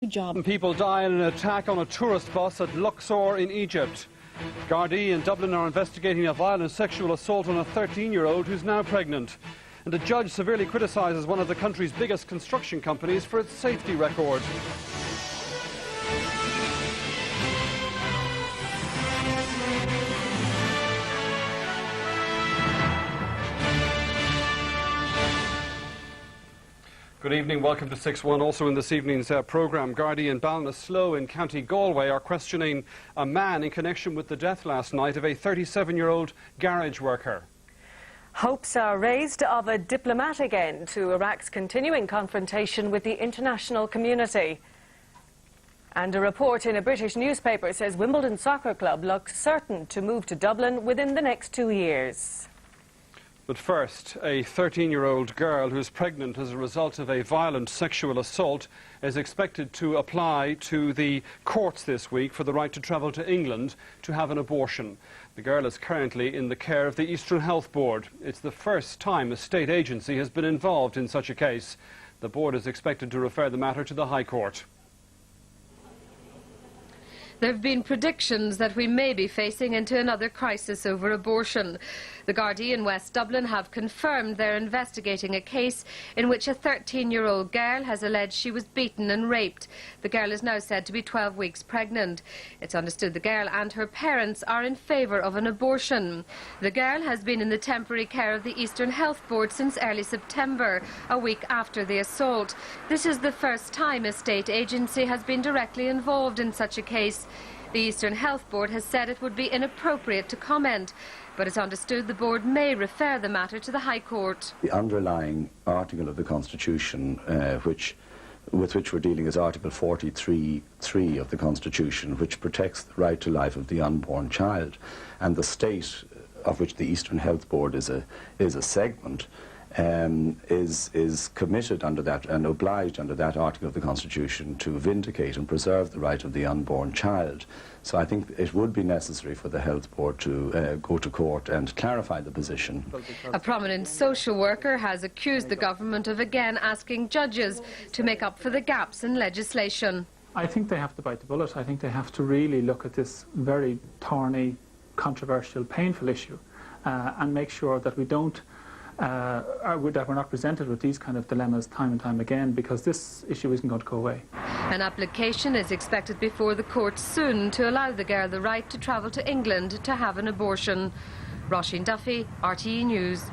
People die in an attack on a tourist bus at Luxor in Egypt. Gardaí in Dublin are investigating a violent sexual assault on a 13-year-old who's now pregnant. And a judge severely criticises one of the country's biggest construction companies for its safety record. Good evening, welcome to 6-1. Also in this evening's programme, Gardaí in Ballinasloe in County Galway are questioning a man in connection with the death last night of a 37-year-old garage worker. Hopes are raised of a diplomatic end to Iraq's continuing confrontation with the international community. And a report in a British newspaper says Wimbledon Soccer Club looks certain to move to Dublin within the next 2 years. But first, a 13-year-old girl who's pregnant as a result of a violent sexual assault is expected to apply to the courts this week for the right to travel to England to have an abortion. The girl is currently in the care of the Eastern Health Board. It's the first time a state agency has been involved in such a case. The board is expected to refer the matter to the High Court. There have been predictions that we may be facing into another crisis over abortion. The Gardaí in West Dublin have confirmed they're investigating a case in which a 13-year-old girl has alleged she was beaten and raped. The girl is now said to be 12 weeks pregnant. It's understood the girl and her parents are in favour of an abortion. The girl has been in the temporary care of the Eastern Health Board since early September, a week after the assault. This is the first time a state agency has been directly involved in such a case. The Eastern Health Board has said it would be inappropriate to comment, but it's understood the board may refer the matter to the High Court. The underlying article of the Constitution with which we're dealing is Article 43(3) of the Constitution, which protects the right to life of the unborn child. And the state of which the Eastern Health Board is a segment is committed under that and obliged under that article of the Constitution to vindicate and preserve the right of the unborn child. So I think it would be necessary for the Health Board to go to court and clarify the position. A prominent social worker has accused the government of again asking judges to make up for the gaps in legislation. I think they have to bite the bullet. I think they have to really look at this very thorny, controversial, painful issue and make sure that we don't that we're not presented with these kind of dilemmas time and time again, because this issue isn't going to go away. An application is expected before the court soon to allow the girl the right to travel to England to have an abortion. Roisin Duffy, RTE News.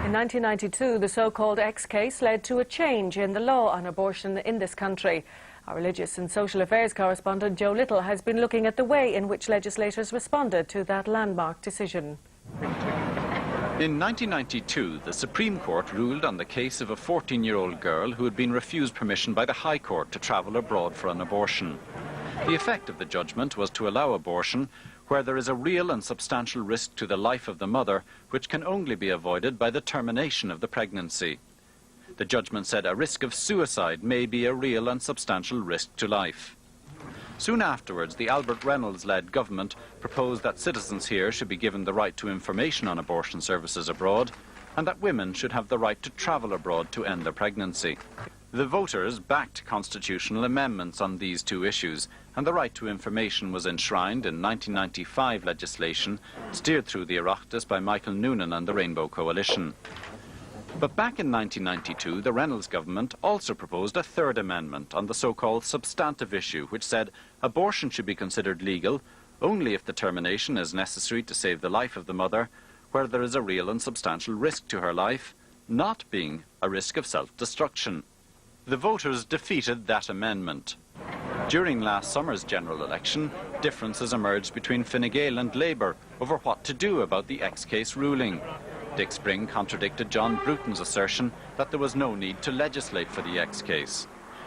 In 1992, the so-called X case led to a change in the law on abortion in this country. Our religious and social affairs correspondent Joe Little has been looking at the way in which legislators responded to that landmark decision. In 1992, the Supreme Court ruled on the case of a 14-year-old girl who had been refused permission by the High Court to travel abroad for an abortion. The effect of the judgment was to allow abortion where there is a real and substantial risk to the life of the mother, which can only be avoided by the termination of the pregnancy. The judgment said a risk of suicide may be a real and substantial risk to life. Soon afterwards, the Albert Reynolds-led government proposed that citizens here should be given the right to information on abortion services abroad, and that women should have the right to travel abroad to end their pregnancy. The voters backed constitutional amendments on these two issues, and the right to information was enshrined in 1995 legislation steered through the Oireachtas by Michael Noonan and the Rainbow Coalition. But back in 1992, the Reynolds government also proposed a third amendment on the so-called substantive issue, which said abortion should be considered legal only if the termination is necessary to save the life of the mother, where there is a real and substantial risk to her life, not being a risk of self-destruction. The voters defeated that amendment. During last summer's general election, differences emerged between Fine Gael and Labour over what to do about the X case ruling. Dick Spring contradicted John Bruton's assertion that there was no need to legislate for the X case.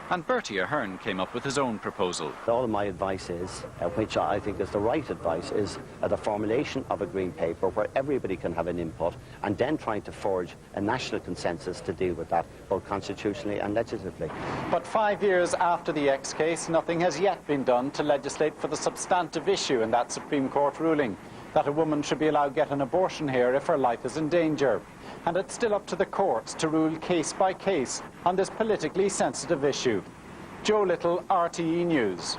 And Bertie Ahern came up with his own proposal. All of my advice is, which I think is the right advice, is the formulation of a green paper where everybody can have an input, and then trying to forge a national consensus to deal with that, both constitutionally and legislatively. But 5 years after the X case, nothing has yet been done to legislate for the substantive issue in that Supreme Court ruling, that a woman should be allowed to get an abortion here if her life is in danger. And it's still up to the courts to rule case by case on this politically sensitive issue. Joe Little, RTE News.